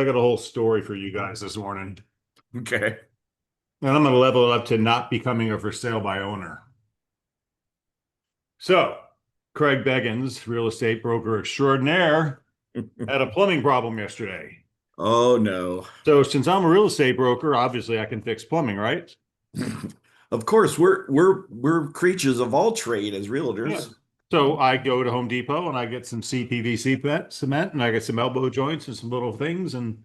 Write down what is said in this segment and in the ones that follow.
I got a whole story for you guys this morning, Okay. and I'm going to level it up to not becoming a for sale by owner. So, Craig Beggins, real estate broker extraordinaire, had a plumbing problem yesterday. Oh no. So, since I'm a real estate broker, obviously I can fix plumbing, right? Of course, we're creatures of all trade as Yeah. realtors. So I go to Home Depot and I get some CPVC cement and I get some elbow joints and some little things and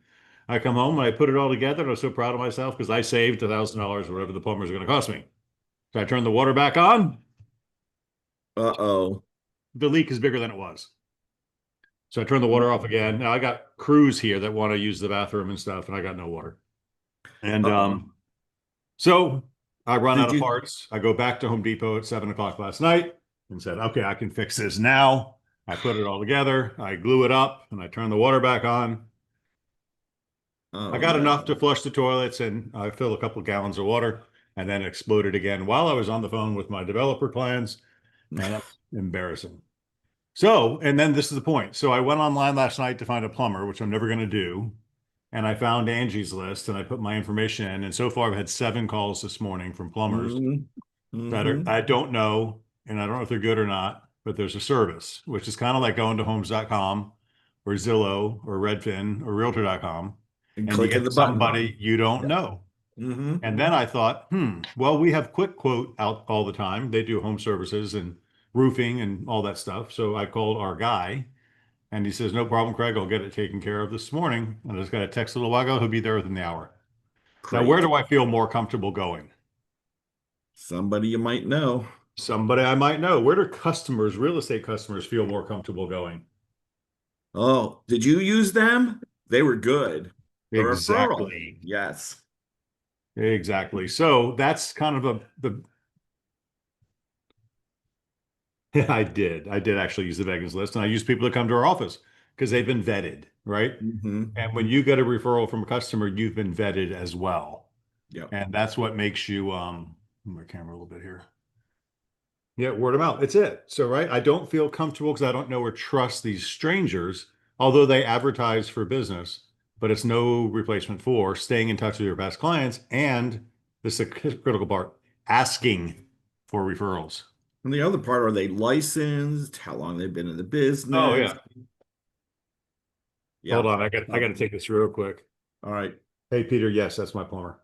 I come home and I put it all together and I'm so proud of myself because I saved $1,000 or whatever the plumber's going to cost me. So I turn the water back on. Uh-oh. The leak is bigger than it was. So I turn the water off again. Now I got crews here that want to use the bathroom and stuff, and I got no water. And Uh-oh. so I run out Did of you? parts. I go back to Home Depot at 7 o'clock last night and said, okay, I can fix this now. I put it all together. I glue it up and I turn the water back on. I Oh got enough to no. flush the toilets and I fill a couple gallons of water and then it exploded again while I was on the phone with my developer plans. And that's embarrassing. So, and then this is the point. So I went online last night to find a plumber, which I'm never going to do. And I found Angie's list and I put my information in. And so far, I've had 7 calls this morning from plumbers Mm-hmm. that are, Mm-hmm. I don't know, and I don't know if they're good or not, but there's a service, which is kind of like going to homes.com or Zillow or Redfin or realtor.com, And and you clicking get the button. somebody you don't Yeah. know. Mm-hmm. And then I thought, well, we have Quick Quote out all the time. They do home services and roofing and all that stuff. So I called our guy and he says, no problem, Craig. I'll get it taken care of this morning. And I just got a text a little while ago. He'll be there within the hour. Now, where Great. do I feel more comfortable going? Somebody you might know. Somebody I might know. Where do customers, real estate customers, feel more comfortable going? Oh, did you use them? They were good. A referral. Exactly. Yes. Exactly. So that's kind of I did. I did actually use the Vegas list, and I use people to come to our office because they've been vetted, right? Mm-hmm. And when you get a referral from a customer, you've been vetted as well. Yep. And that's what makes you move my camera a little bit here. Yeah, word of mouth. It's it. So, right, I don't feel comfortable because I don't know or trust these strangers, although they advertise for business, but it's no replacement for staying in touch with your past clients. And this is a critical part, asking for referrals. And the other part, are they licensed? How long they've been in the Oh business? yeah. Hold Yep. on, I got to take this real quick. All right. Hey Peter, yes, that's my plumber.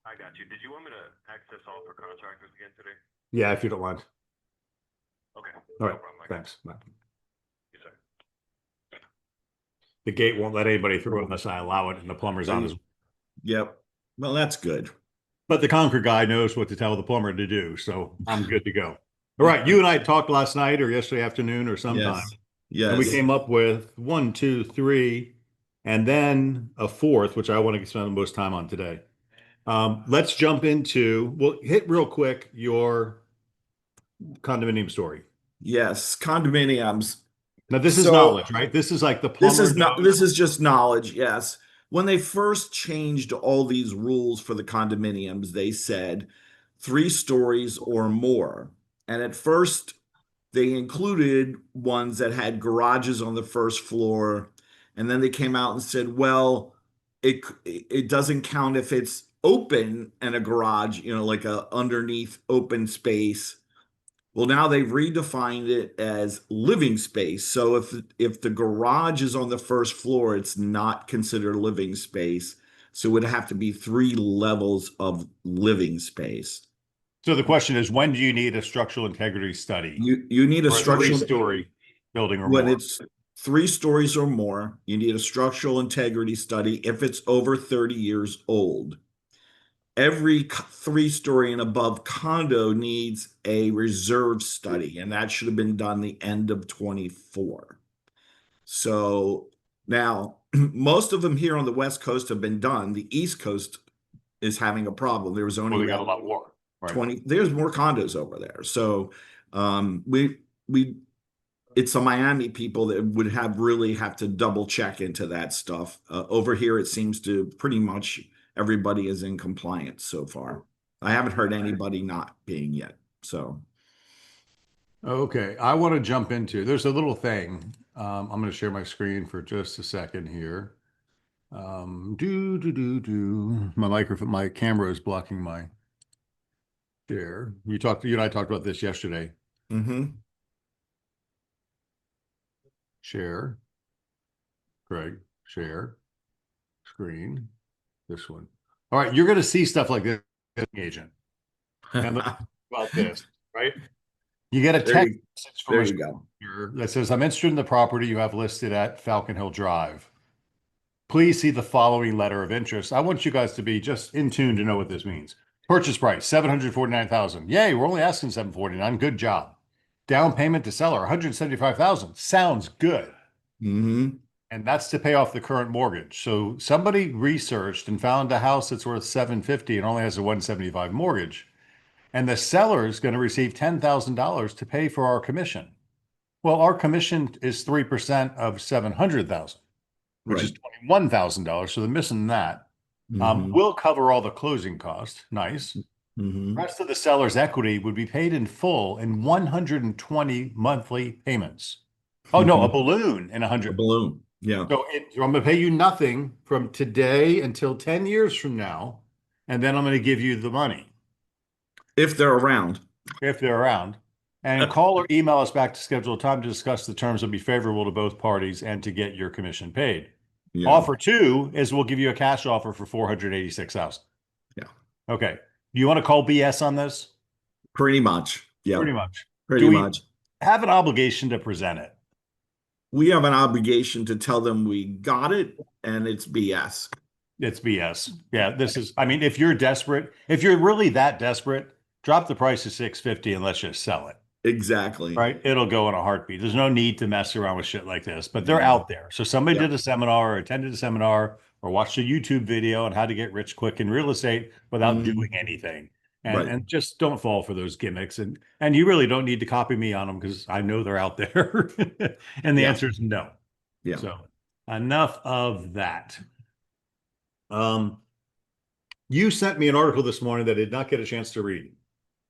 I got you. Did you want me to access all for contractors again today? Yeah, if you don't mind. Okay, All no right, problem. I got thanks. Bye. you, sir. The gate won't let anybody through unless I allow it, and the plumber's on his. Yep. Well, that's good. But the Concord guy knows what to tell the plumber to do, so I'm good to go. All right, you and I talked last night or yesterday afternoon or sometime, Yes. and we Yes. came up with one, two, three, and then a fourth, which I want to spend the most time on today. Let's jump into, well, hit real quick your condominium story. Yes. Condominiums. Now, this is So knowledge, right? This is like the plumber this knows. is just knowledge. Yes. When they first changed all these rules for the condominiums, they said 3 stories or more. And at first, they included ones that had garages on the first floor. And then they came out and said, well, it doesn't count if it's open and a garage, like a underneath open space. Well, now they've redefined it as living space. So if the garage is on the first floor, it's not considered living space. So it would have to be 3 levels of living space. So the question is, when do you need a structural integrity study You need a for a structural three-story building or when more? it's 3 stories or more, you need a structural integrity study if it's over 30 years old. Every 3 story and above condo needs a reserve study, and that should have been done the end of 24. So now most of them here on the West Coast have been done. The East Coast is having a problem. There was Well, only we got a about lot more, right? 20, there's more condos over there. So we it's the Miami people that would have to double check into that stuff. Over here, it seems to pretty much everybody is in compliance so far. I haven't heard anybody not being yet. So, Okay, I want to jump into, there's a little thing. I'm going to share my screen for just a second here. My microphone, my camera is blocking my share. You and I talked about this yesterday. Mm-hmm. Share, Greg, share, screen, this one. All right, you're going to see stuff like this, agent. And let's talk about this, right? You get a There text you, message from there a you go. stranger that says, I'm interested in the property you have listed at Falcon Hill Drive. Please see the following letter of interest. I want you guys to be just in tune to know what this means. Purchase price, 749,000. Yay, we're only asking 749. Good job. Down payment to seller, 175,000. Sounds good. Mm-hmm. And that's to pay off the current mortgage. So somebody researched and found a house that's worth 750 and only has a 175 mortgage. And the seller is going to receive $10,000 to pay for our commission. Well, our commission is 3% of 700,000, which is Right. $21,000. So they're missing that. Mm-hmm. We'll cover all the closing costs. Nice. Mm-hmm. Rest of the seller's equity would be paid in full in 120 monthly payments. Oh no, a balloon in A 100. balloon. Yeah. So I'm going to pay you nothing from today until 10 years from now, and then I'm going to give you the money If they're around. if they're around. And call or email us back to schedule a time to discuss the terms that be favorable to both parties and to get your commission paid. Yeah. Offer two is we'll give you a cash offer for 486,000. Yeah. Okay. Do you want to call BS on this? Pretty much. Yeah. Pretty much. Pretty Do we much. have an obligation to present it? We have an obligation to tell them we got it and it's BS. It's BS. Yeah, this is, I mean, if you're desperate, if you're really that desperate, drop the price to 650 and let's just sell it. Exactly. Right? It'll go in a heartbeat. There's no need to mess around with shit like this, but they're out there. So somebody Yeah. did a seminar or attended a seminar or watched a YouTube video on how to get rich quick in real estate without doing anything. And Right. and just don't fall for those gimmicks. And you really don't need to copy me on them because I know they're out there. And the Yeah. answer is no. Yeah. So enough of that. You sent me an article this morning that I did not get a chance to read.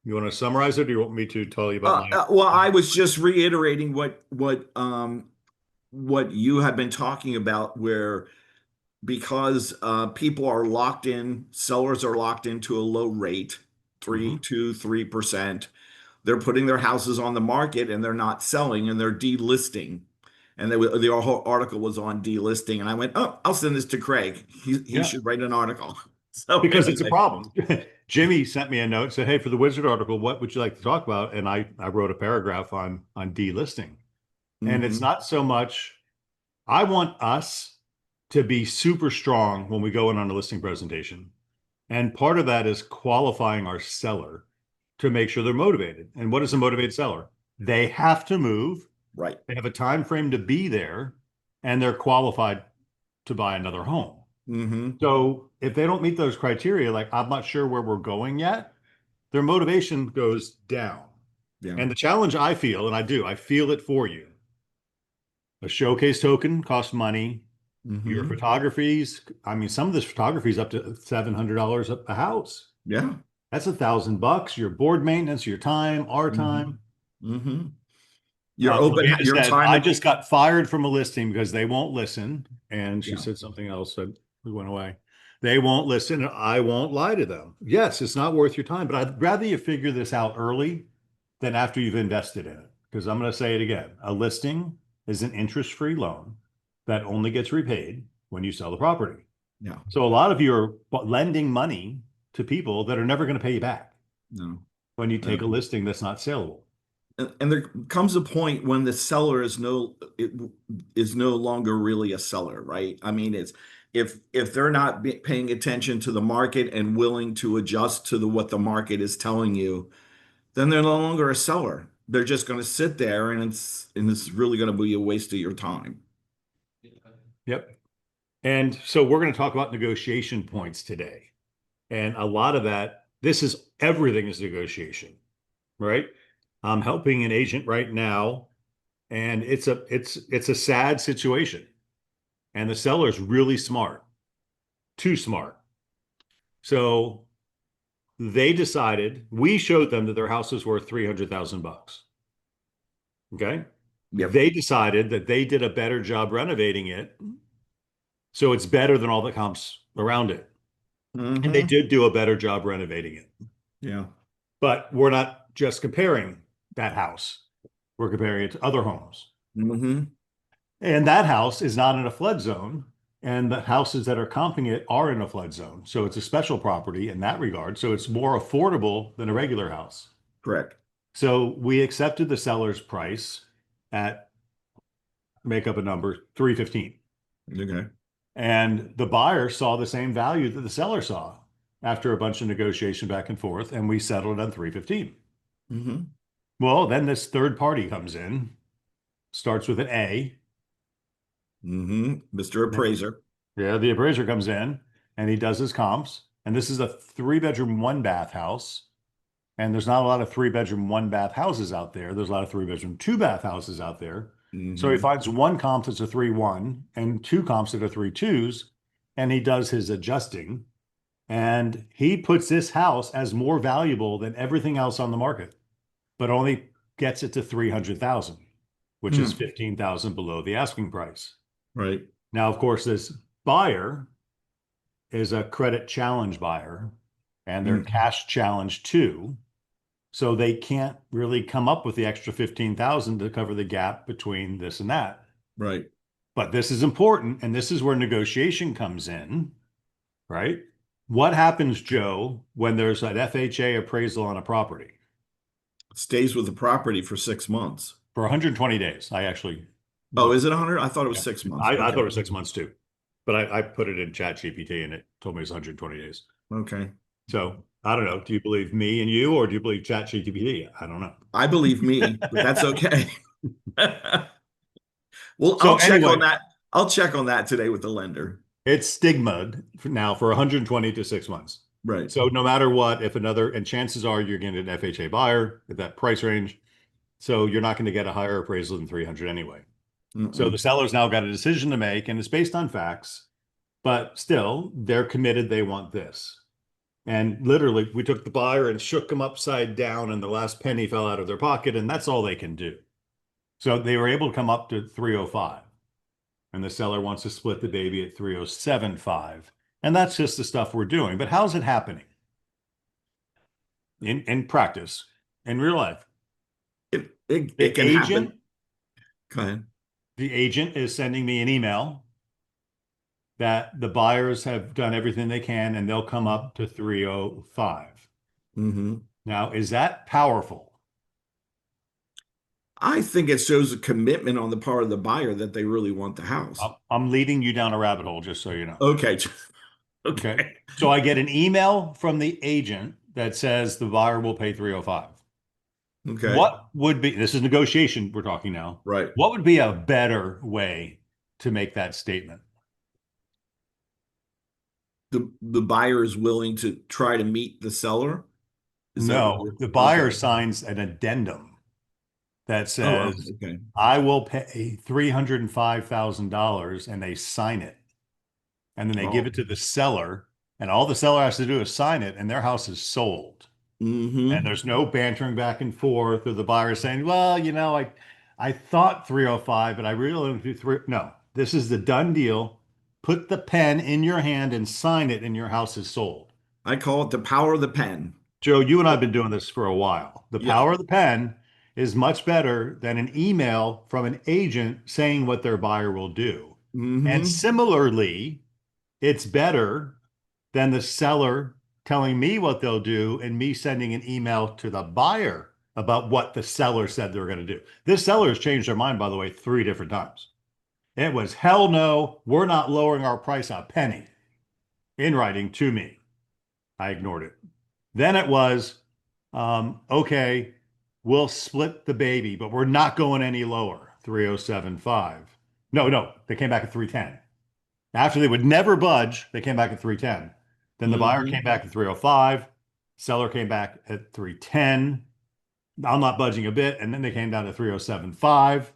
You want to summarize it, or do you want me to tell you about my? Well, I was just reiterating what you have been talking about, where because people are locked in, sellers are locked into a low rate, 3%. They're putting their houses on the market and they're not selling and they're delisting. And the whole article was on delisting, and I went, "Oh, I'll send this to Craig. He Yeah. should write an article." So Because it's a anyway. problem. Jimmy sent me a note, said, "Hey, for the Wizard article, what would you like to talk about?" And I wrote a paragraph on delisting. And it's Mhm. not so much, I want us to be super strong when we go in on a listing presentation. And part of that is qualifying our seller to make sure they're motivated. And what is a motivated seller? They have to move, Right. they have a time frame to be there, and they're qualified to buy another home. Mm-hmm. So if they don't meet those criteria, like I'm not sure where we're going yet, their motivation goes down. Yeah. And the challenge I feel, and I feel it for you. A showcase token costs money. Your Mm-hmm. photographies, I mean, some of this photography is up to $700 a house. Yeah. That's $1,000. Your board maintenance, your time, our time. Mm-hmm. Your Amanda your said, time. I just got fired from a listing because they won't listen. And she Yeah. said something else that we went away. They won't listen. And I won't lie to them. Yes, it's not worth your time, but I'd rather you figure this out early than after you've invested in it. Because I'm going to say it again. A listing is an interest-free loan that only gets repaid when you sell the property. Yeah. So a lot of you are lending money to people that are never going to pay you back No. when you take a listing that's not saleable. And there comes a point when the seller is no longer really a seller, right? I mean, it's if they're not paying attention to the market and willing to adjust to what the market is telling you, then they're no longer a seller. They're just going to sit there, and it's really going to be a waste of your time. Yep. And so we're going to talk about negotiation points today. And a lot of that, everything is negotiation, right? I'm helping an agent right now, and it's a sad situation. And the seller's really smart, too smart. So they decided, we showed them that their house is worth $300,000. Okay. Yep. They decided that they did a better job renovating it. So it's better than all the comps around it. And they Mhm. did do a better job renovating it. Yeah. But we're not just comparing that house. We're comparing it to other homes. Hmm. And that house is not in a flood zone. And the houses that are comping it are in a flood zone. So it's a special property in that regard. So it's more affordable than a regular house. Correct. So we accepted the seller's price at, make up a number, 315. Okay. And the buyer saw the same value that the seller saw after a bunch of negotiation back and forth, and we settled on 315. Hmm. Well, then this third party comes in, starts with an A. Mr. Appraiser. Yeah, the appraiser comes in and he does his comps. And this is a 3-bedroom, 1-bath house. And there's not a lot of 3-bedroom, 1-bath houses out there. There's a lot of 3-bedroom, 2-bath houses out there. So he Hmm. finds one comp that's a 3-1 and two comps that are 3-2s, and he does his adjusting. And he puts this house as more valuable than everything else on the market, but only gets it to 300,000, which is 15,000 below the asking price. Right. Now, of course, this buyer is a credit challenge buyer and they're Mm. cash challenged too. So they can't really come up with the extra 15,000 to cover the gap between this and that. Right. But this is important, and this is where negotiation comes in, right? What happens, Joe, when there's an FHA appraisal on a property? Stays with the property for 6 months. For 120 days. I actually Oh, looked. is it 100? I thought it was Yeah. 6 months. I Okay. thought it was 6 months too, but I put it in Chat GPT and it told me it's 120 days. Okay. So I don't know. Do you believe me and you, or do you believe Chat GPT? I don't know. I believe me, but that's okay. Well, So I'll check anyway, on that. I'll check on that today with the lender. it's stigmaed now for 120 to 6 months. Right. So no matter what, if another, and chances are you're going to get an FHA buyer at that price range. So you're not going to get a higher appraisal than 300 anyway. So the Mm-mm. seller's now got a decision to make, and it's based on facts, but still they're committed. They want this. And literally, we took the buyer and shook them upside down, and the last penny fell out of their pocket, and that's all they can do. So they were able to come up to 305, and the seller wants to split the baby at 307.5. And that's just the stuff we're doing. But how's it happening in practice, in real life? It The can agent, happen. Go ahead. the agent is sending me an email that the buyers have done everything they can and they'll come up to 305. Hmm. Now, is that powerful? I think it shows a commitment on the part of the buyer that they really want the house. I'm leading you down a rabbit hole, just so you know. Okay. Okay. Okay. So I get an email from the agent that says the buyer will pay 305. Okay. What would be, this is negotiation we're talking now. Right. What would be a better way to make that statement? The buyer is willing to try to meet the seller. Is that what No, you're the buyer okay? signs an addendum that Oh, says, okay. I will pay $305,000, and they sign it. And then they give Oh. it to the seller, and all the seller has to do is sign it, and their house is sold. And Hmm. there's no bantering back and forth, or the buyer saying, well, I thought 305, but I really don't do three. No, this is the done deal. Put the pen in your hand and sign it, and your house is sold. I call it the power of the pen. Joe, you and I have been doing this for a while. The Yeah. power of the pen is much better than an email from an agent saying what their buyer will do. And Hmm. similarly, it's better than the seller telling me what they'll do and me sending an email to the buyer about what the seller said they were going to do. This seller has changed their mind, by the way, 3 different times. It was hell no, we're not lowering our price a penny in writing to me. I ignored it. Then it was, okay, we'll split the baby, but we're not going any lower, 307.5. No, they came back at 310. After they would never budge, they came back at 310. Then the buyer Hmm. came back at 305. Seller came back at 310. I'm not budging a bit. And then they came down to 307.5.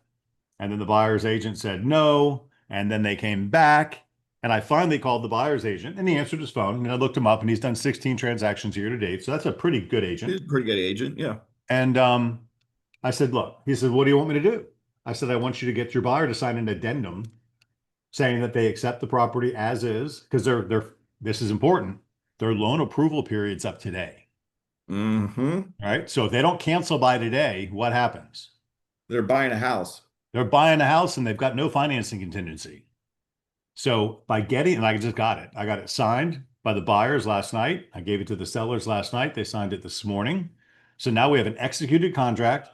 And then the buyer's agent said no. And then they came back. And I finally called the buyer's agent and he answered his phone. And I looked him up and he's done 16 transactions year to date. So that's a pretty good agent. He's a pretty good agent. Yeah. And I said, look, he said, what do you want me to do? I said, I want you to get your buyer to sign an addendum saying that they accept the property as is, because this is important. Their loan approval period's up today, Mm-hmm. right? So if they don't cancel by today, what happens? They're buying a house. They're buying a house and they've got no financing contingency. So by getting, and I just got it. I got it signed by the buyers last night. I gave it to the sellers last night. They signed it this morning. So now we have an executed contract.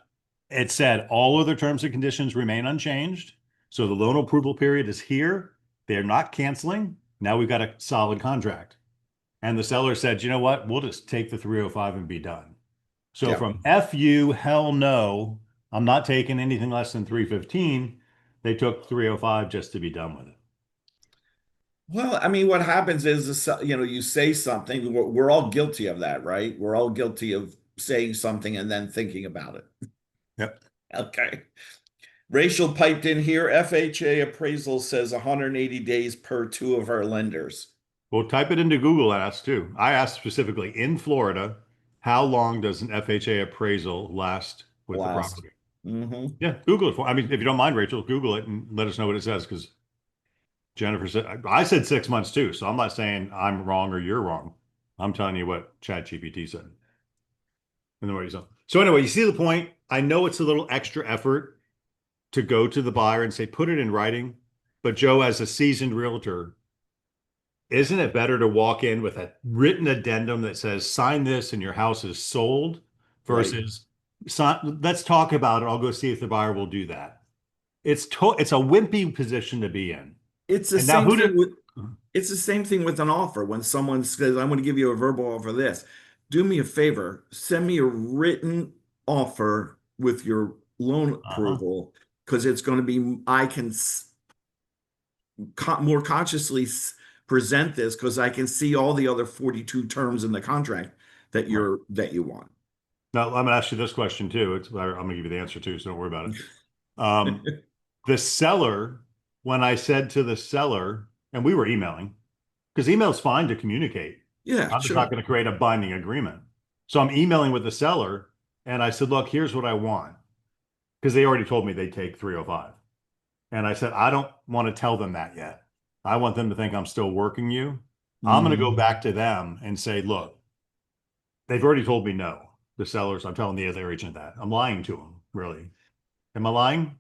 It said all other terms and conditions remain unchanged. So the loan approval period is here. They're not canceling. Now we've got a solid contract. And the seller said, you know what? We'll just take the 305 and be done. So Yeah. from F you, hell no, I'm not taking anything less than 315. They took 305 just to be done with it. Well, I mean, what happens is, you say something. We're all guilty of that, right? We're all guilty of saying something and then thinking about it. Yep. Okay. Rachel piped in here. FHA appraisal says 180 days per two of our lenders. Well, type it into Google Ask too. I asked specifically in Florida, how long does an FHA appraisal last with the Last. property? Mm-hmm. Yeah, Google it for. I mean, if you don't mind, Rachel, Google it and let us know what it says. Because Jennifer said, I said 6 months too. So I'm not saying I'm wrong or you're wrong. I'm telling you what ChatGPT said. And then what you saw. So anyway, you see the point. I know it's a little extra effort to go to the buyer and say, put it in writing. But Joe, as a seasoned realtor, isn't it better to walk in with a written addendum that says, sign this and your house is sold Right. versus, let's talk about it. I'll go see if the buyer will do that. It's a wimpy position to be in. It's the And now same who thing did, with it's the same thing with an offer. When someone says, I'm going to give you a verbal offer this, do me a favor, send me a written offer with your loan uh-huh. approval, because it's going to be, I can more consciously present this because I can see all the other 42 terms in the contract that Right. you want. Now, I'm going to ask you this question too. I'm going to give you the answer too, so don't worry about it. The seller, when I said to the seller, and we were emailing, because email's fine to communicate. Yeah, I'm just not sure. going to create a binding agreement. So I'm emailing with the seller and I said, look, here's what I want. Because they already told me they'd take 305. And I said, I don't want to tell them that yet. I want them to think I'm still working you. I'm going to go Mhm. back to them and say, look, they've already told me no. The sellers, I'm telling the other agent that. I'm lying to them, really. Am I lying?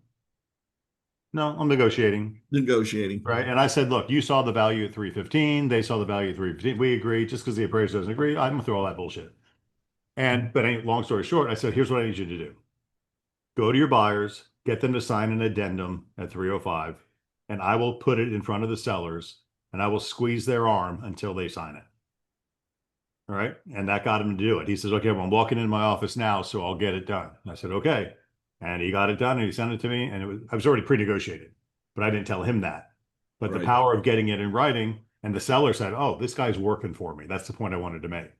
No, I'm negotiating. Negotiating. Right. And I said, look, you saw the value at 315. They saw the value at 315. We agreed. Just because the appraiser doesn't agree, I'm going to throw all that bullshit. But long story short, I said, here's what I need you to do. Go to your buyers, get them to sign an addendum at 305, and I will put it in front of the sellers and I will squeeze their arm until they sign it. All right. And that got him to do it. He says, okay, well, I'm walking into my office now, so I'll get it done. And I said, okay. And he got it done and he sent it to me. And I was already pre-negotiated, but I didn't tell him that. But the Right. power of getting it in writing, and the seller said, oh, this guy's working for me. That's the point I wanted to make.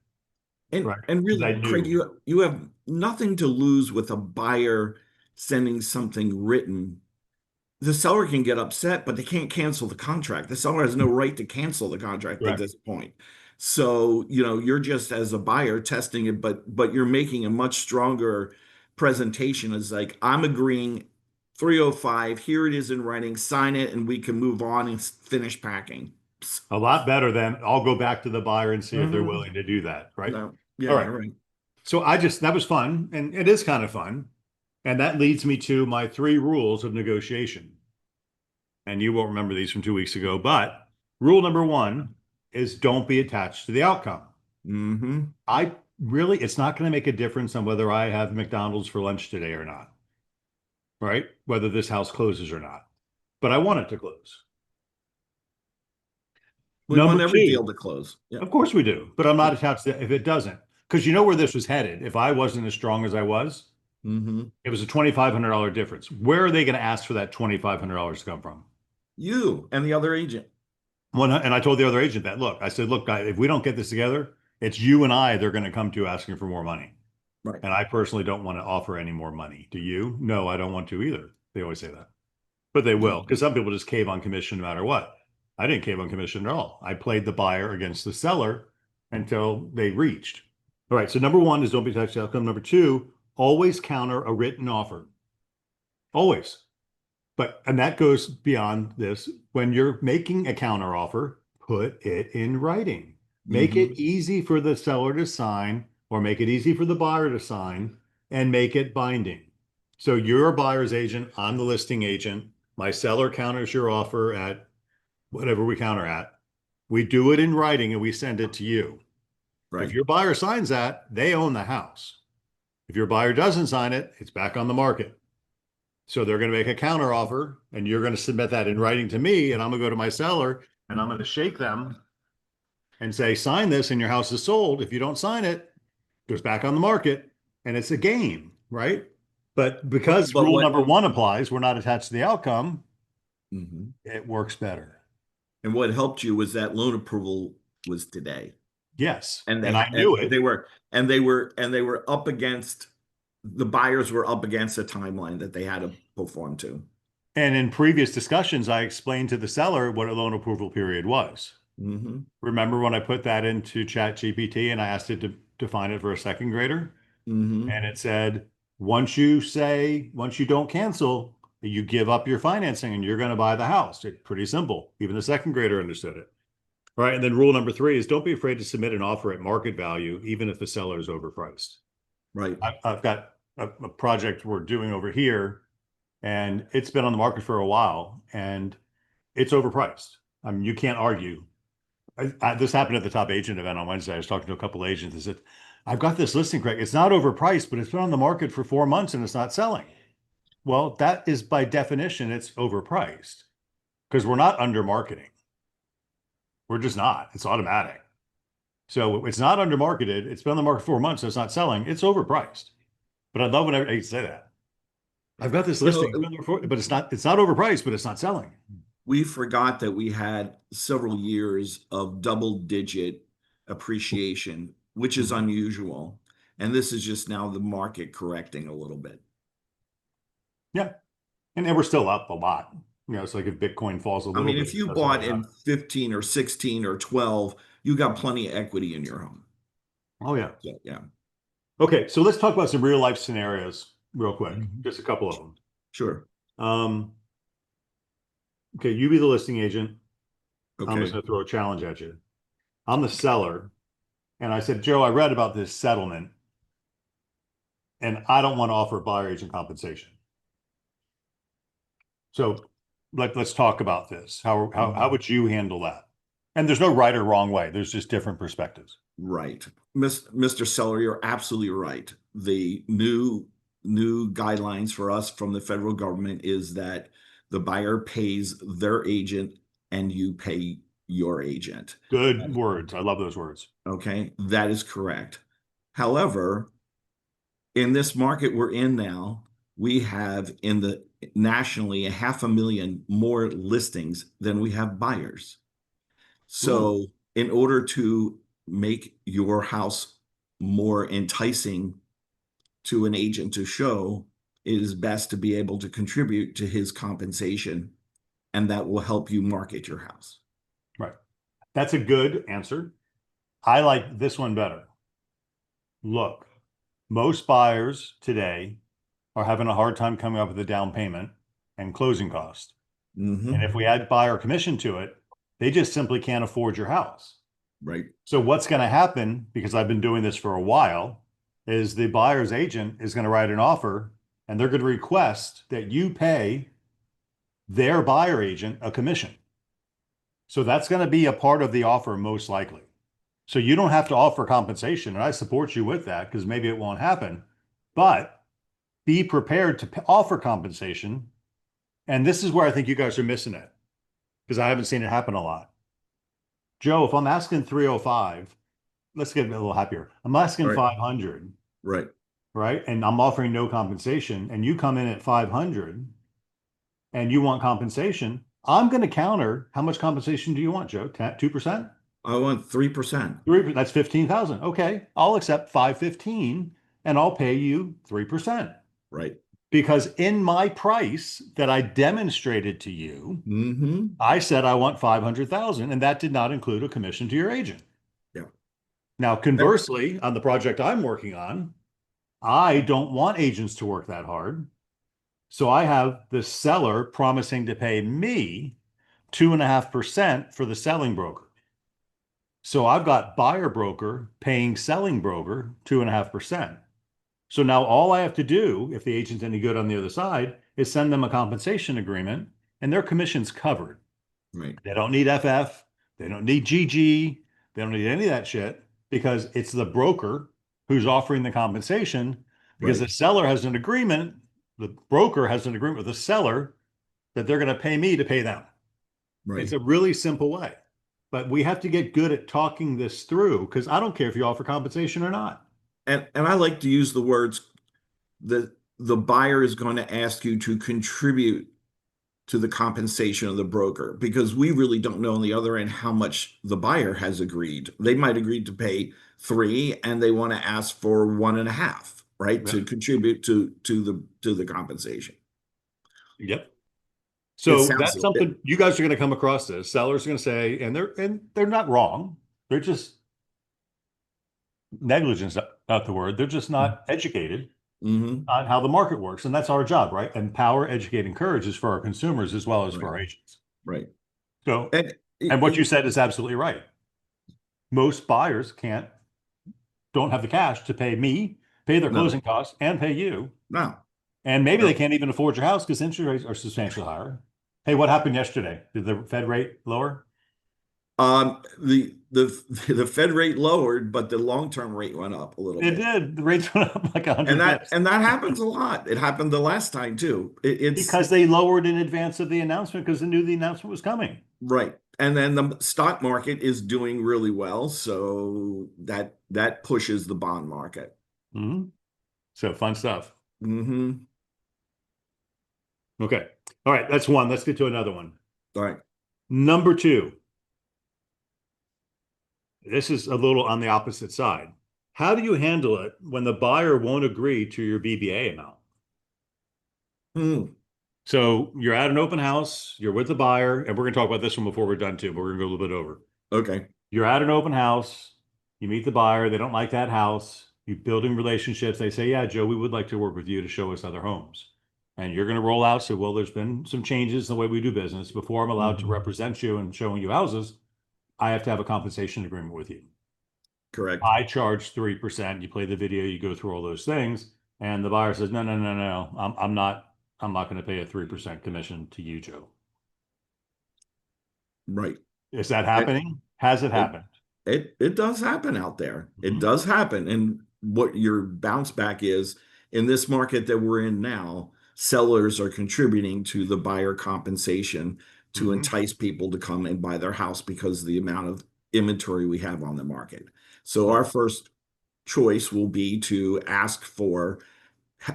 And Right. and Because I really, Craig, knew. you have nothing to lose with a buyer sending something written. The seller can get upset, but they can't cancel the contract. The seller has no right to cancel the contract at Correct. this point. So, you're just as a buyer testing it, but you're making a much stronger presentation as like, I'm agreeing 305, here it is in writing, sign it, and we can move on and finish packing. A lot better than I'll go back to the buyer and see if they're Mhm. willing to do that. Right. No, All yeah, right. you're right. So that was fun. And it is kind of fun. And that leads me to my 3 rules of negotiation. And you won't remember these from 2 weeks ago, but rule number 1 is don't be attached to the outcome. Mm-hmm. It's not going to make a difference on whether I have McDonald's for lunch today or not, right? Whether this house closes or not, but I want it to close. We want Number every 2, deal to close. Yeah. of course we do, but I'm not attached to if it doesn't, because you know where this was headed. If I wasn't as strong as I was, Mm-hmm. it was a $2,500 difference. Where are they going to ask for that $2,500 to come from? You and the other agent. And I told the other agent that, look, I said, look, guy, if we don't get this together, it's you and I they're going to come to asking for more money. Right. And I personally don't want to offer any more money. Do you? No, I don't want to either. They always say that. But they will, because some people just cave on commission no matter what. I didn't cave on commission at all. I played the buyer against the seller until they reached. All right. So number 1 is don't be attached to outcome. Number 2, always counter a written offer. Always. and that goes beyond this. When you're making a counteroffer, put it in writing. Make Mhm. it easy for the seller to sign or make it easy for the buyer to sign and make it binding. So you're a buyer's agent, I'm the listing agent. My seller counters your offer at whatever we counter at. We do it in writing and we send it to you. If Right. your buyer signs that, they own the house. If your buyer doesn't sign it, it's back on the market. So they're going to make a counter offer and you're going to submit that in writing to me. And I'm going to go to my seller and I'm going to shake them and say, sign this and your house is sold. If you don't sign it, it goes back on the market and it's a game, right? But because But rule what number one applies, we're not attached to the outcome, Mhm. it works better. And what helped you was that loan approval was today. Yes. And And they I knew it. they were up against, the buyers were up against a timeline that they had to perform to. And in previous discussions, I explained to the seller what a loan approval period was. Mm-hmm. Remember when I put that into ChatGPT and I asked it to define it for a second grader? Mm-hmm. And it said, once you don't cancel, you give up your financing and you're going to buy the house. It's pretty simple. Even the second grader understood it. Right. And then rule number 3 is don't be afraid to submit an offer at market value, even if the seller is overpriced. Right. I've got a project we're doing over here and it's been on the market for a while and it's overpriced. I mean, you can't argue. This happened at the top agent event on Wednesday. I was talking to a couple of agents. I said, I've got this listing, Craig. It's not overpriced, but it's been on the market for 4 months and it's not selling. Well, that is by definition, it's overpriced because we're not under marketing. We're just not. It's automatic. So it's not under marketed. It's been on the market 4 months, so it's not selling. It's overpriced. But I love when I say that. I've got this You know, listing, but it's not overpriced, but it's not selling. we forgot that we had several years of double-digit appreciation, which is unusual. And this is just now the market correcting a little bit. Yeah. And we're still up a lot. You know, it's like if Bitcoin falls a I little mean, bit, if it you doesn't bought really in matter. 15 or 16 or 12, you got plenty of equity in your home. Oh, yeah. So, yeah. Okay, so let's talk about some real life scenarios real quick. Mhm. Just a couple of them. Sure. Um, okay, you be the listing agent. I'm just Okay. going to throw a challenge at you. I'm the seller. And I said, Joe, I read about this settlement and I don't want to offer buyer agent compensation. So let's talk about this. How would you handle that? And there's no right or wrong way. There's just different perspectives. Right. Mr. Seller, you're absolutely right. The new guidelines for us from the federal government is that the buyer pays their agent and you pay your agent. Good words. I love those words. Okay, that is correct. However, in this market we're in now, we have in the nationally 500,000 more listings than we have buyers. Ooh, So, in order to make your house more enticing to an agent to show, it is best to be able to contribute to his compensation, and that will help you market your house. right. That's a good answer. I like this one better. Look, most buyers today are having a hard time coming up with a down payment and closing cost. And if Mm-hmm. we add buyer commission to it, they just simply can't afford your house. Right. So what's going to happen, because I've been doing this for a while, is the buyer's agent is going to write an offer and they're going to request that you pay their buyer agent a commission. So that's going to be a part of the offer most likely. So you don't have to offer compensation. And I support you with that because maybe it won't happen, but be prepared to offer compensation. And this is where I think you guys are missing it because I haven't seen it happen a lot. Joe, if I'm asking 305, let's get a little happier. I'm asking Right. 500, Right. right? And I'm offering no compensation and you come in at 500 and you want compensation. I'm going to counter. How much compensation do you want, Joe? 2%? I want 3%. 3%, that's 15,000. Okay. I'll accept 515 and I'll pay you 3%. Right. Because in my price that I demonstrated to you, Mm-hmm. I said I want 500,000 and that did not include a commission to your agent. Yeah. Now, conversely, on the project I'm working on, I don't want agents to work that hard. So I have the seller promising to pay me 2.5% for the selling broker. So I've got buyer broker paying selling broker 2.5%. So now all I have to do, if the agent's any good on the other side, is send them a compensation agreement and their commission's covered. Right. They don't need FF. They don't need GG. They don't need any of that shit because it's the broker who's offering the compensation because Right. the seller has an agreement. The broker has an agreement with the seller that they're going to pay me to pay them. It's Right. a really simple way, but we have to get good at talking this through because I don't care if you offer compensation or not. And I like to use the words that the buyer is going to ask you to contribute to the compensation of the broker because we really don't know on the other end how much the buyer has agreed. They might agree to pay 3 and they want to ask for 1.5, right? Yep. To contribute to the compensation. Yep. It So sounds that's something you guys are going to come across this. Sellers are going to say, and they're not wrong. They're just negligence, not the word. They're just not educated mm-hmm, on how the market works. And that's our job, right? Empower, educate, encourage is for our consumers as well as for right, our agents. right. So, And and what you said is absolutely right. Most buyers don't have the cash to pay me, pay their no, closing costs, and pay you. no. And maybe they can't even afford your house because interest rates are substantially higher. Hey, what happened yesterday? Did the Fed rate lower? The Fed rate lowered, but the long-term rate went up a little It bit. did. The rates went up like 100 bips And that happens a lot. It happened the last time too. It's because they lowered in advance of the announcement because they knew the announcement was coming. right. And then the stock market is doing really well, so that pushes the bond market. Mhm. So fun stuff. Mm-hmm. Okay. All right. That's one. Let's get to another one. All right. Number two. This is a little on the opposite side. How do you handle it when the buyer won't agree to your BBA amount? Hmm. So you're at an open house, you're with the buyer, and we're going to talk about this one before we're done too, but we're going to go a little bit over. Okay. You're at an open house, you meet the buyer, they don't like that house, you building relationships. They say, yeah, Joe, we would like to work with you to show us other homes. And you're going to roll out, say, well, there's been some changes in the way we do business. Before I'm allowed to Mhm. represent you and showing you houses, I have to have a compensation agreement with you. Correct. I charge 3%. You play the video, you go through all those things. And the buyer says, no, no, no, no, I'm not going to pay a 3% commission to you, Joe. Right. Is that It, happening? Has it it happened? it does happen out there. It Mhm. does happen. And what your bounce back is in this market that we're in now, sellers are contributing to the buyer compensation to Mhm. entice people to come and buy their house because of the amount of inventory we have on the market. So our first choice will be to ask for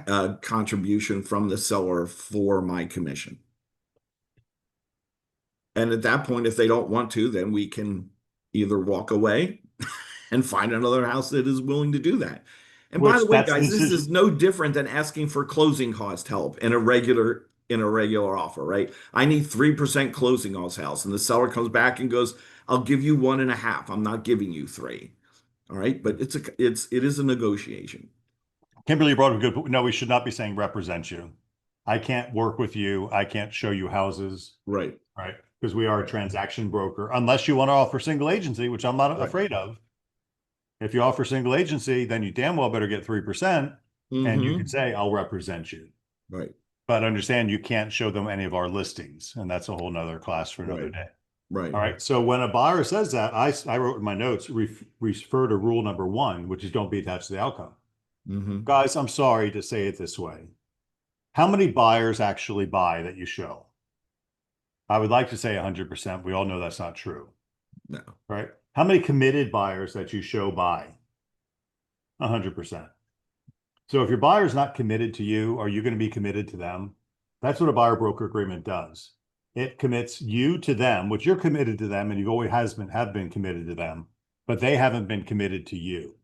a contribution from the seller for my commission. And at that point, if they don't want to, then we can either walk away and find another house that is willing to do that. And by the Which way, that's the guys, this is decision. no different than asking for closing cost help in a regular offer, right? I need 3% closing cost house. And the seller comes back and goes, I'll give you 1.5. I'm not giving you 3. All right. But it is a negotiation. Kimberly brought up a good. No, we should not be saying represent you. I can't work with you. I can't show you houses, Right. right? Because we are a Right. transaction broker, unless you want to offer single agency, which I'm not Right. afraid of. If you offer single agency, then you damn well better get 3%, and you can Mm-hmm. say, I'll represent you. Right. But understand you can't show them any of our listings, and that's a whole nother class for another Right. day. Right. All right. So when a buyer says that, I wrote in my notes, refer to rule number one, which is don't be attached to the outcome. Mm-hmm. Guys, I'm sorry to say it this way. How many buyers actually buy that you show? I would like to say 100%. We all know that's not true, No. right? How many committed buyers that you show buy? 100%. So if your buyer's not committed to you, are you going to be committed to them? That's what a buyer broker agreement does. It commits you to them, which you're committed to them, and you've always have been committed to them, but they haven't been committed to you.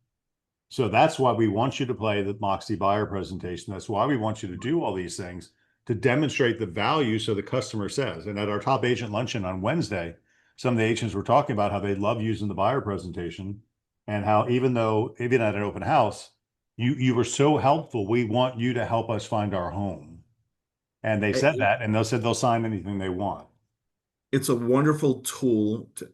So that's why we want you to play the Moxie buyer presentation. That's why we want you to do all these things to demonstrate the value so the customer says. And at our top agent luncheon on Wednesday, some of the agents were talking about how they love using the buyer presentation and how even at an open house, you were so helpful. We want you to help us find our home. And they said that, and they said they'll sign anything they want. It's a wonderful tool to,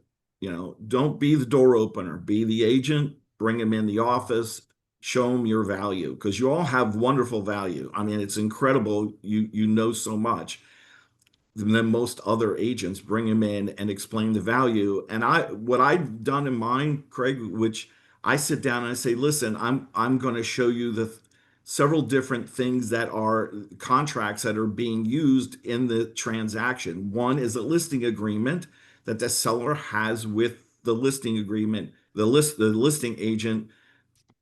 don't be the door opener, be the agent, bring them in the office, show them your value, because you all have wonderful value. I mean, it's incredible. You know so much than most other agents. Bring them in and explain the value. And what I've done in mine, Craig, which I sit down and I say, listen, I'm going to show you the several different things that are contracts that are being used in the transaction. One is a listing agreement that the seller has with the listing agreement, the listing agent,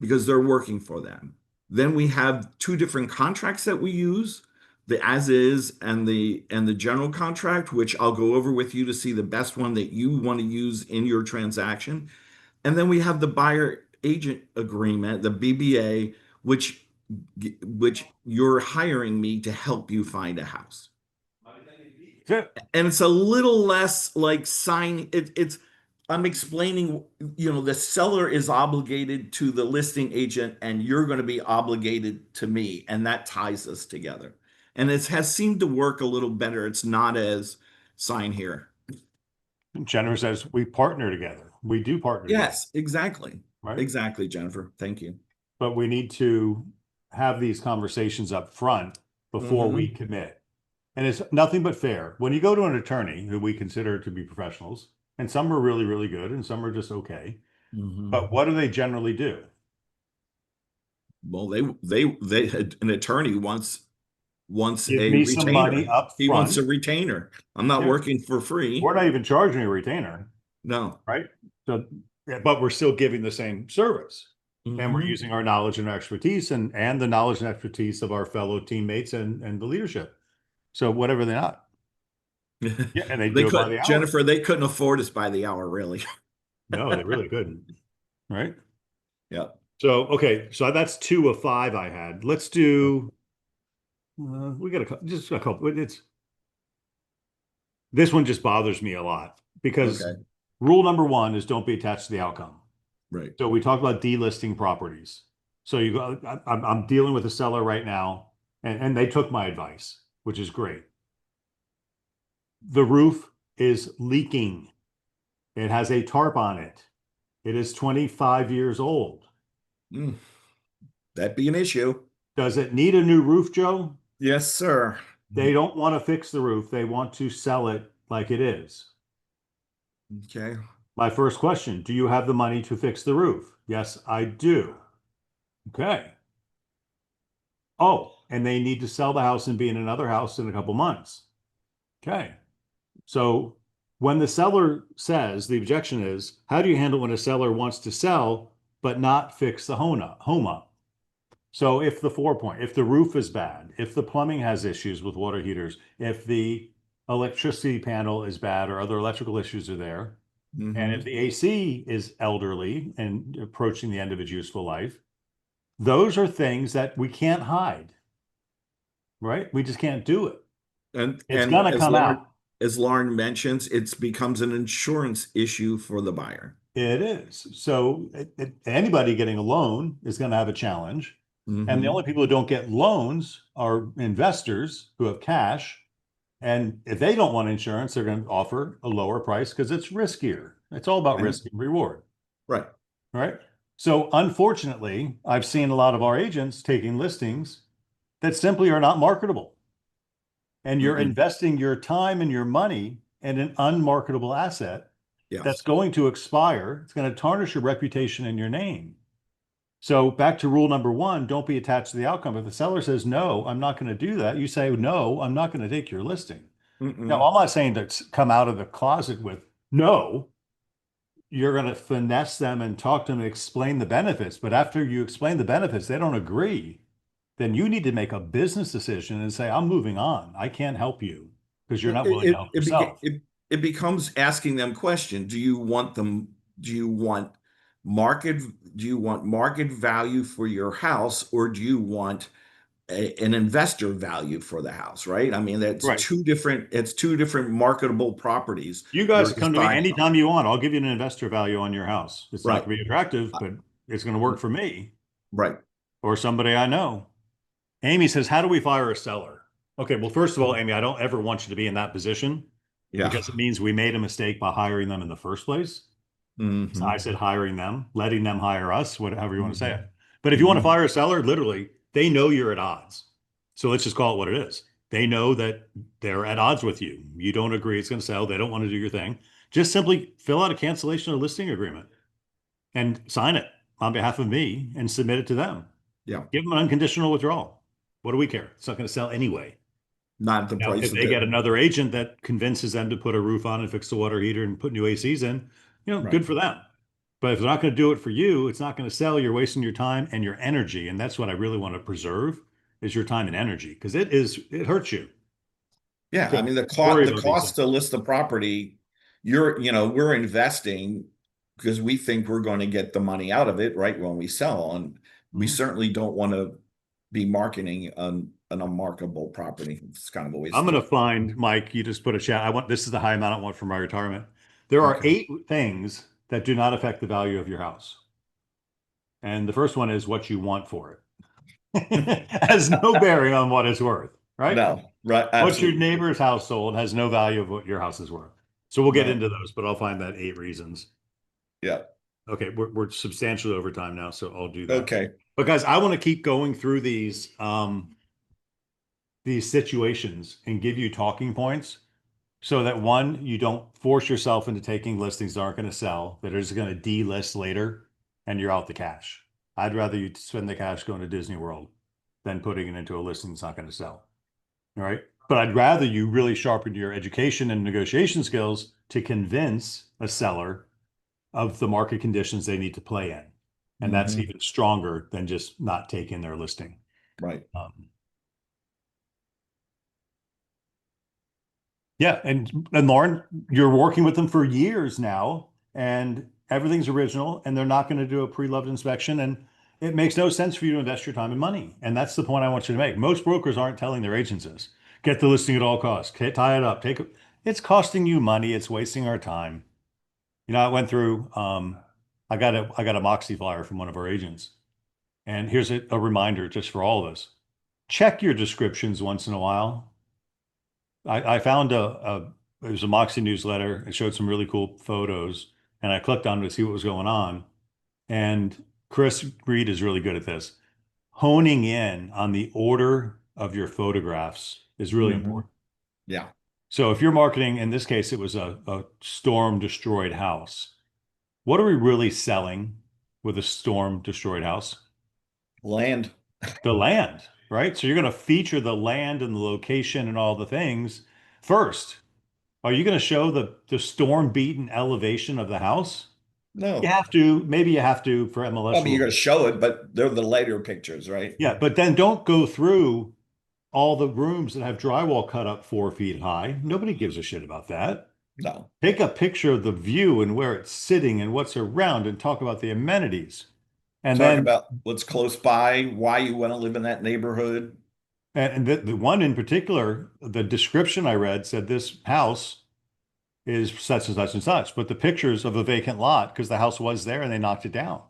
because they're working for them. Then we have two different contracts that we use, the as is and the general contract, which I'll go over with you to see the best one that you want to use in your transaction. And then we have the buyer agent agreement, the BBA, which you're hiring me to help you find a house. And it's a little less like it's I'm explaining, the seller is obligated to the listing agent and you're going to be obligated to me, and that ties us together. And it has seemed to work a little better. It's not as sign here. Jennifer says we partner together. We do partner together. Yes, exactly. Right. Exactly, Jennifer. Thank you. But we need to have these conversations up front before we commit. And it's nothing but fair. When you go to an attorney who we consider to be professionals, and some are really, really good and some are just okay, but what do they generally do? Well, an attorney wants Give a me some retainer. money up He wants a front. retainer. I'm not working for free. We're not even charging a retainer, No. right? So, but we're still giving the same service. And we're using our knowledge and expertise and the knowledge and expertise of our fellow teammates and the leadership. So whatever they're not. Yeah, and they do it by the hour. Jennifer, they couldn't afford us by the hour, really. No, they really couldn't. Right? Yeah. So, okay. So that's 2 of 5 I had. Let's do, we got just a couple. This one just bothers me a lot because rule number 1 is don't be attached to the outcome. Right. So we talked about delisting properties. So I'm dealing with a seller right now, and they took my advice, which is great. The roof is leaking. It has a tarp on it. It is 25 years old. That'd be an issue. Does it need a new roof, Joe? Yes, sir. They don't want to fix the roof. They want to sell it like it is. Okay. My first question, do you have the money to fix the roof? Yes, I do. Okay. Oh, and they need to sell the house and be in another house in a couple months. Okay. So when the seller says, the objection is, how do you handle when a seller wants to sell but not fix the home up? So if the roof is bad, if the plumbing has issues with water heaters, if the electricity panel is bad or other electrical issues are there, and if the AC is elderly and approaching the end of its useful life, those are things that we can't hide, right? We just can't do it. And it's going to come out. As Lauren mentions, it becomes an insurance issue for the buyer. It is. So anybody getting a loan is going to have a challenge. And the only people who don't get loans are investors who have cash. And if they don't want insurance, they're going to offer a lower price because it's riskier. It's all about risk and reward. Right. Right. So unfortunately, I've seen a lot of our agents taking listings that simply are not marketable. And you're investing your time and your money in an unmarketable asset that's going to expire. It's going to tarnish your reputation and your name. So back to rule number 1, don't be attached to the outcome. If the seller says, no, I'm not going to do that, you say, no, I'm not going to take your listing. Now, I'm not saying to come out of the closet with no. You're going to finesse them and talk to them and explain the benefits. But after you explain the benefits, they don't agree. Then you need to make a business decision and say, I'm moving on. I can't help you because you're not willing to help yourself. It becomes asking them question. Do you want market value for your house, or do you want an investor value for the house? Right. I mean, that's two different marketable properties. You guys come to me anytime you want. I'll give you an investor value on your house. It's not going to be attractive, but it's going to work for me. Right. Or somebody I know. Amy says, how do we fire a seller? Okay, well, first of all, Amy, I don't ever want you to be in that position Yeah. because it means we made a mistake by hiring them in the first place. So I Hmm. said hiring them, letting them hire us, whatever you want to say Hmm. it. But if you want to Hmm. fire a seller, literally, they know you're at odds. So let's just call it what it is. They know that they're at odds with you. You don't agree it's going to sell. They don't want to do your thing. Just simply fill out a cancellation or listing agreement and sign it on behalf of me and submit it to them. Yeah. Give them an unconditional withdrawal. What do we care? It's not going to sell anyway. Not the Now, price if of they it. get another agent that convinces them to put a roof on and fix the water heater and put new ACs in, Right. good for them. But if they're not going to do it for you, it's not going to sell. You're wasting your time and your energy. And that's what I really want to preserve is your time and energy because it hurts you Yeah. to I mean, worry the about these cost things. to list the property, we're investing because we think we're going to get the money out of it, right? When we sell. And we Mhm. certainly don't want to be marketing an unmarketable property. It's kind of a I'm waste going of to find, Mike, you just put a chat. This is the high amount I want for my retirement. There are okay. 8 things that do not affect the value of your house. And the first one is what you want for it. Has no bearing on what it's worth, right? No, right. What your Absolutely. neighbor's house sold has no value of what your house is worth. So we'll get No. into those, but I'll find that 8 reasons. Yeah. Okay, we're substantially over time now, so I'll do that. Okay. But guys, I want to keep going through these situations and give you talking points so that one, you don't force yourself into taking listings that aren't going to sell, that are just going to delist later, and you're out the cash. I'd rather you spend the cash going to Disney World than putting it into a listing that's not going to sell. All right. But I'd rather you really sharpen your education and negotiation skills to convince a seller of the market conditions they need to play in. And that's Hmm. even stronger than just not taking their listing. Right. Um, yeah. And Lauren, you're working with them for years now, and everything's original, and they're not going to do a pre-loved inspection. And it makes no sense for you to invest your time and money. And that's the point I want you to make. Most brokers aren't telling their agents this. Get the listing at all costs. Tie it up. It's costing you money. It's wasting our time. I went through, I got a Moxie flyer from one of our agents. And here's a reminder just for all of us. Check your descriptions once in a while. I found it was a Moxie newsletter. It showed some really cool photos, and I clicked on it to see what was going on. And Chris Reed is really good at this. Honing in on the order of your photographs is really Hmm. important. Yeah. So if you're marketing, in this case, it was a storm destroyed house. What are we really selling with a storm destroyed house? Land. The land, right? So you're going to feature the land and the location and all the things first. Are you going to show the storm beaten elevation of the house? You No. have to, maybe you have to for I MLS mean, you're going to rules. show it, but they're the later pictures, right? Yeah, but then don't go through all the rooms that have drywall cut up 4 feet high. Nobody gives a shit about that. No. Take a picture of the view and where it's sitting and what's around and talk about the amenities. And Talk then, about what's close by, why you want to live in that neighborhood. and the one in particular, the description I read said this house is such and such and such, but the pictures of a vacant lot because the house was there and they knocked it down.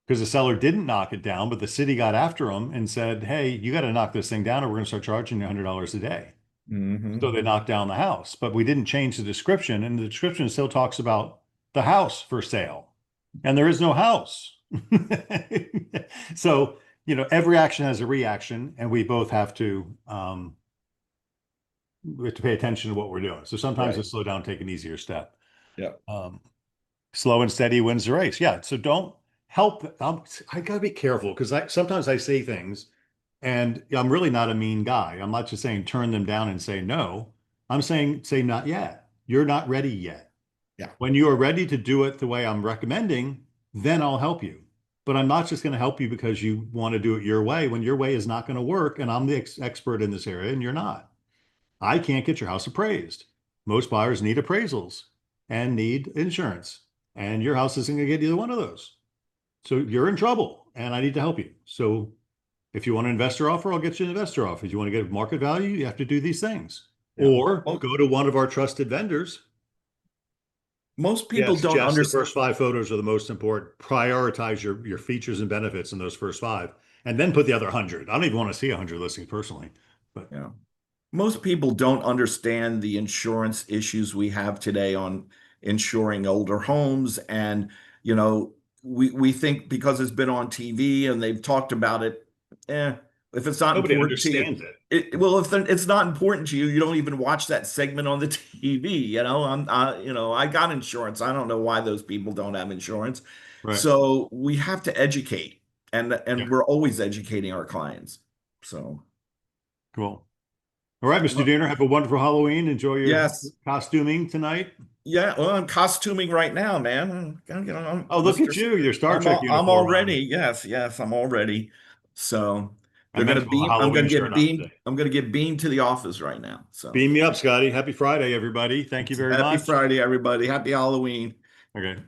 Because the seller didn't knock it down, but the city got after them and said, "Hey, you got to knock this thing down, or we're going to start charging you $100 a day." Hmm. So they knocked down the house, but we didn't change the description, and the description still talks about the house for sale, and there is no house. So, every action has a reaction, and we have to pay attention to what we're doing. So sometimes Right. let's slow down, take an easier step. Yeah. Um, Slow and steady wins the race. Yeah. So don't help. I gotta be careful because sometimes I say things and I'm really not a mean guy. I'm not just saying turn them down and say no. I'm saying say not yet. You're not ready yet. Yeah. When you are ready to do it the way I'm recommending, then I'll help you. But I'm not just going to help you because you want to do it your way when your way is not going to work and I'm the expert in this area and you're not. I can't get your house appraised. Most buyers need appraisals and need insurance, and your house isn't going to get either one of those. So you're in trouble, and I need to help you. So if you want an investor offer, I'll get you an investor offer. If you want to get market value, you have to do these things. Yeah. Or go to one of our trusted vendors. Most people Yes, don't Jess, the understand. first 5 photos are the most important. Prioritize your features and benefits in those first 5, and then put the other 100. I don't even want to see 100 listings personally, but Yeah. Most people don't understand the insurance issues we have today on insuring older homes. And, you know, we think because it's been on TV and they've talked about it, if it's not Nobody important to you, understands it. well, if it's not important to you, you don't even watch that segment on the TV. You know, I got insurance. I don't know why those people don't have insurance. Right. So we have to educate, and Yeah. we're always educating our clients. So. Cool. All right, Mr. Diener, have a wonderful Halloween. Enjoy your Yes. costuming tonight. Yeah, well, I'm costuming right now, man. You know, I'm Oh, look at you, your Star Trek I'm uniform all on. ready. Yes, I'm all ready. So I they're meant gonna to pull a beam. I'm gonna Halloween shirt get on beamed. today. I'm gonna get beamed to the office right now. So Beam me up, Scotty. Happy Friday, everybody. Thank you very happy much. Friday, everybody. Happy Halloween. Okay.